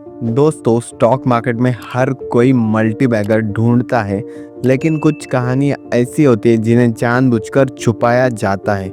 दोस्तों, stock market में हर कोई मल्टी बैगर ढूंढता है, लेकिन कुछ कहानियाँ ऐसी होती है जिन्हें जानबूझकर छुपाया जाता है।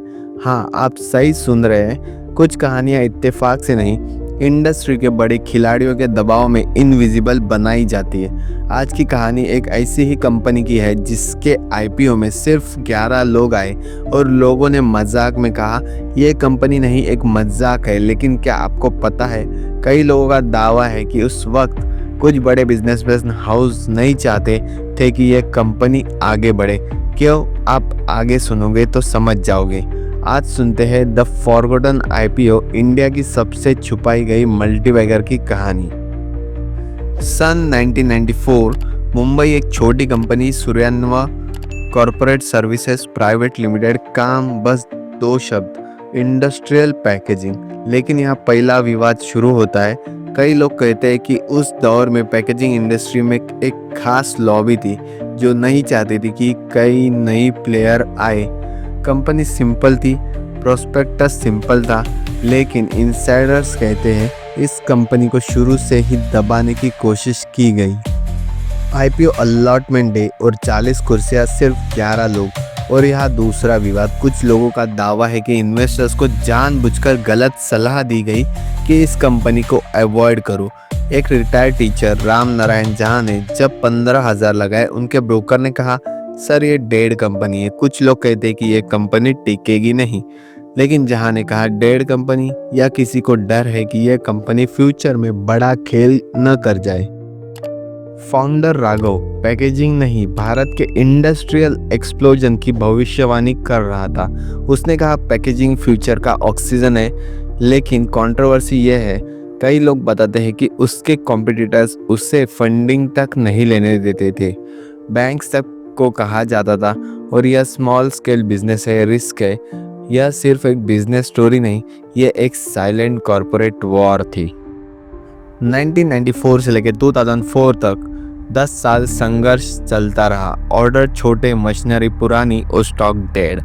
हाँ, आप सही सुन रहे हैं। कुछ कहानियाँ इत्तेफाक से नहीं, इंडस्ट्री के बड़े खिलाड़ियों के दबाव में इनविजिबल बनाई जाती है। आज की कहानी एक ऐसी ही कंपनी की है जिसके आईपीओ में सिर्फ 11 लोग आए और लोगों ने मजाक में कहा, यह कंपनी नहीं, एक मजाक है। लेकिन क्या आपको पता है, कई लोगों का दावा है कि उस वक्त कुछ बड़े बिजनेस हाउस नहीं चाहते थे कि यह कंपनी आगे बढ़े। क्यों? आप आगे सुनोगे तो समझ जाओगे। आज सुनते हैं द फॉरगॉटन आईपीओ, इंडिया की सबसे छुपाई गई मल्टीबैगर की कहानी। सन 1994, मुंबई एक छोटी company Suryanva corporate services private limited. काम बस 2 शब्द, इंडस्ट्रियल पैकेजिंग। लेकिन यहाँ पहला विवाद शुरू होता है। कई लोग कहते हैं कि उस दौर में पैकेजिंग इंडस्ट्री में एक खास लॉबी थी जो नहीं चाहती थी कि कई नई प्लेयर आए। कंपनी सिंपल थी, प्रोस्पेक्टस सिंपल था, लेकिन इनसाइडर्स कहते हैं इस कंपनी को शुरू से ही दबाने की कोशिश की गई। आईपीओ अलॉटमेंट डे और 40 कुर्सियां, सिर्फ 11 लोग। और यहाँ दूसरा विवाद, कुछ लोगों का दावा है कि इन्वेस्टर्स को जानबूझकर गलत सलाह दी गई कि इस कंपनी को अवॉइड करो। एक रिटायर्ड टीचर राम नारायण झा ने जब 15,000 लगाए, उनके ब्रोकर ने कहा, सर ये डेड कंपनी है। कुछ लोग कहते हैं कि ये कंपनी टिकेगी नहीं, लेकिन जहां ने कहा डेड कंपनी, या किसी को डर है कि यह कंपनी फ्यूचर में बड़ा खेल न कर जाए। फाउंडर राघव पैकेजिंग नहीं, भारत के इंडस्ट्रियल एक्सप्लोजन की भविष्यवाणी कर रहा था। उसने कहा पैकेजिंग फ्यूचर का ऑक्सीजन है। लेकिन कंट्रोवर्सी यह है, कई लोग बताते हैं कि उसके कॉम्पिटिटर्स उससे फंडिंग तक नहीं लेने देते थे। बैंक्स तक को कहा जाता था। और यह स्मॉल स्केल बिजनेस है, रिस्क है। यह सिर्फ एक बिजनेस स्टोरी नहीं, यह एक साइलेंट कॉर्पोरेट वॉर थी। 1994 से लेकर 2004 तक 10 साल संघर्ष चलता रहा। ऑर्डर छोटे, मशीनरी पुरानी और स्टॉक डेड।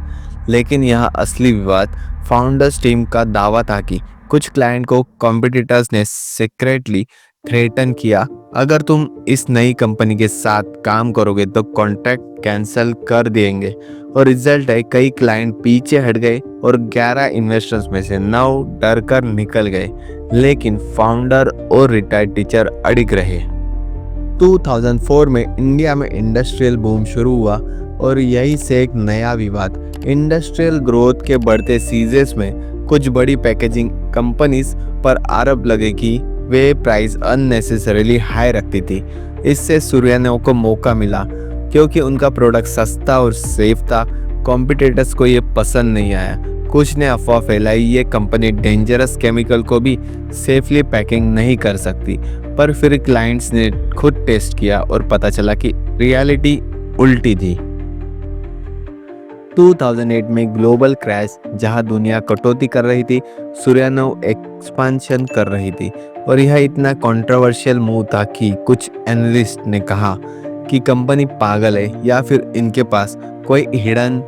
लेकिन यहाँ असली विवाद, फाउंडर्स टीम का दावा था कि कुछ क्लाइंट को कॉम्पिटिटर्स ने सीक्रेटली थ्रेटन किया, अगर तुम इस नई कंपनी के साथ काम करोगे तो कॉन्ट्रैक्ट कैंसिल कर देंगे। और रिजल्ट है, कई क्लाइंट पीछे हट गए और 11 इन्वेस्टर्स में से 9 डर कर निकल गए। लेकिन फाउंडर और रिटायर्ड टीचर अड़िग रहे। 2004 में इंडिया में इंडस्ट्रियल बूम शुरू हुआ और यही से एक नया विवाद। इंडस्ट्रियल ग्रोथ के बढ़ते सीजन में कुछ बड़ी पैकेजिंग कंपनीज पर आरोप लगे कि वे प्राइस अननेसेसरीली हाई रखती थी। इससे सूर्यान्वा को मौका मिला क्योंकि उनका प्रोडक्ट सस्ता और सेफ था। कॉम्पिटिटर्स को ये पसंद नहीं आया। कुछ ने अफवाह फैलाई, ये कंपनी डेंजरस केमिकल को भी सेफली पैकिंग नहीं कर सकती। पर फिर क्लाइंट्स ने खुद टेस्ट किया और पता चला कि रियलिटी उल्टी थी। 2008 में ग्लोबल क्रैश, जहां दुनिया कटौती कर रही थी, सूर्यान्वा एक्सपेंशन कर रही थी। और यह इतना कंट्रोवर्शियल मूव था कि कुछ एनालिस्ट ने कहा कि कंपनी पागल है या फिर इनके पास कोई हिडन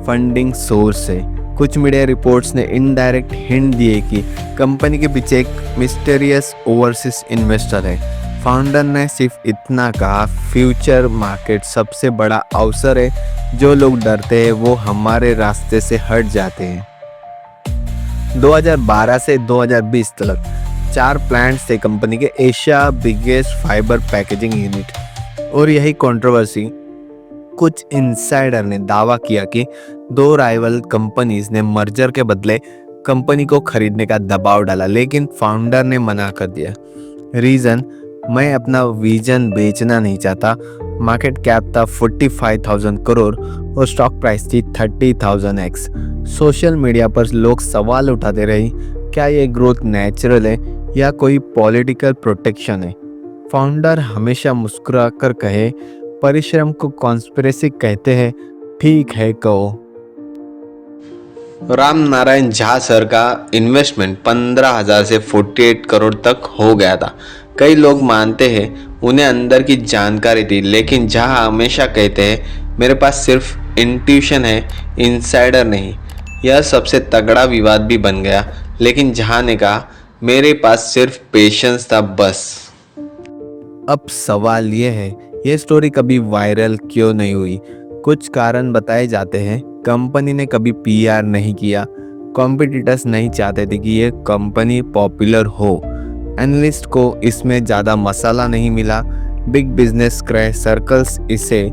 फंडिंग सोर्स है। कुछ मीडिया रिपोर्ट्स ने इनडायरेक्ट हिंट दिए कि कंपनी के पीछे एक मिस्टीरियस ओवरसीज इन्वेस्टर है। फाउंडर ने सिर्फ इतना कहा, फ्यूचर मार्केट सबसे बड़ा अवसर है, जो लोग डरते हैं वो हमारे रास्ते से हट जाते हैं। 2012 से 2020 तक 4 प्लांट्स थे कंपनी के, Asia biggest fibre packaging unit. और यही कंट्रोवर्सी, कुछ इनसाइडर ने दावा किया कि 2 राइवल कंपनीज ने मर्जर के बदले कंपनी को खरीदने का दबाव डाला, लेकिन फाउंडर ने मना कर दिया। रीजन, मैं अपना विजन बेचना नहीं चाहता। मार्केट कैप था 45,000 करोड़ और स्टॉक प्राइस थी 30,000x। सोशल मीडिया पर लोग सवाल उठाते रहे, क्या ये ग्रोथ नेचुरल है या कोई पॉलिटिकल प्रोटेक्शन है। फाउंडर हमेशा मुस्कुरा कर कहे, परिश्रम को कॉन्स्पिरेसी कहते हैं, ठीक है कहो। राम नारायण झा सर का इन्वेस्टमेंट 15,000 से 48 करोड़ तक हो गया था। कई लोग मानते हैं उन्हें अंदर की जानकारी थी, लेकिन झा हमेशा कहते हैं मेरे पास सिर्फ इंट्यूशन है, इनसाइडर नहीं। यह सबसे तगड़ा विवाद भी बन गया, लेकिन झा ने कहा मेरे पास सिर्फ पेशेंस था बस। अब सवाल ये है, ये स्टोरी कभी वायरल क्यों नहीं हुई? कुछ कारण बताए जाते हैं। कंपनी ने कभी पीआर नहीं किया, कॉम्पिटिटर्स नहीं चाहते थे कि ये कंपनी पॉपुलर हो, एनालिस्ट को इसमें ज़्यादा मसाला नहीं मिला, बिग बिजनेस क्रैश सर्कल्स इसे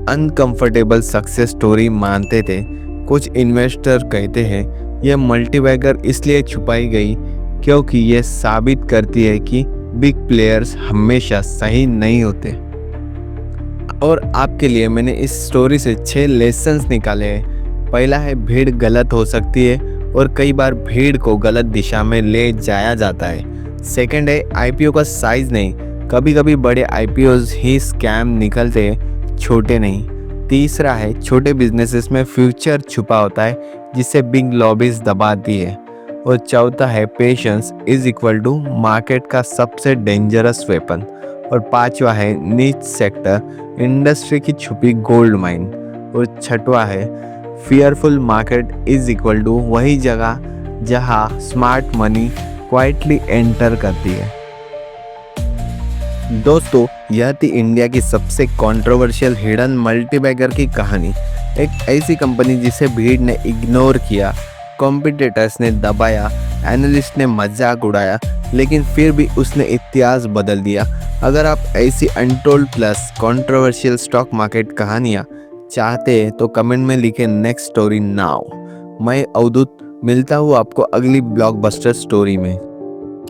अनकंफर्टेबल सक्सेस स्टोरी मानते थे। कुछ इन्वेस्टर कहते हैं यह मल्टीबैगर इसलिए छुपाई गई क्योंकि ये साबित करती है कि बिग प्लेयर्स हमेशा सही नहीं होते। और आपके लिए मैंने इस स्टोरी से 6 लेसन्स निकाले हैं। पहला है, भीड़ गलत हो सकती है और कई बार भीड़ को गलत दिशा में ले जाया जाता है। सेकंड है, आईपीओ का साइज नहीं, कभी कभी बड़े आईपीओज ही स्कैम निकलते हैं, छोटे नहीं। तीसरा है, छोटे बिजनेसेस में फ्यूचर छुपा होता है जिसे बिग लॉबीज दबाती है। और चौथा है, patience is equal to market का सबसे डेंजरस वेपन। और पांचवा है, नीच सेक्टर इंडस्ट्री की छुपी गोल्ड माइन। और छठवा है, fearful market is equal to वही जगह जहां स्मार्ट मनी क्वाइटली एंटर करती है। दोस्तों, यह थी इंडिया की सबसे कंट्रोवर्शियल हिडन मल्टीबैगर की कहानी। एक ऐसी कंपनी जिसे भीड़ ने इग्नोर किया, कॉम्पिटिटर्स ने दबाया, एनालिस्ट ने मजाक उड़ाया, लेकिन फिर भी उसने इतिहास बदल दिया। अगर आप ऐसी untold plus controversial stock market कहानियाँ चाहते हैं तो कमेंट में लिखें नेक्स्ट स्टोरी नाउ। मैं अवधूत मिलता हूँ आपको अगली ब्लॉकबस्टर स्टोरी में।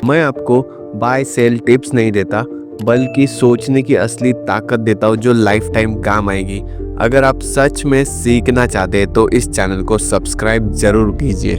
मैं आपको बाय सेल टिप्स नहीं देता, बल्कि सोचने की असली ताकत देता हूँ जो लाइफ टाइम काम आएगी। अगर आप सच में सीखना चाहते हैं तो इस चैनल को सब्सक्राइब जरूर कीजिए।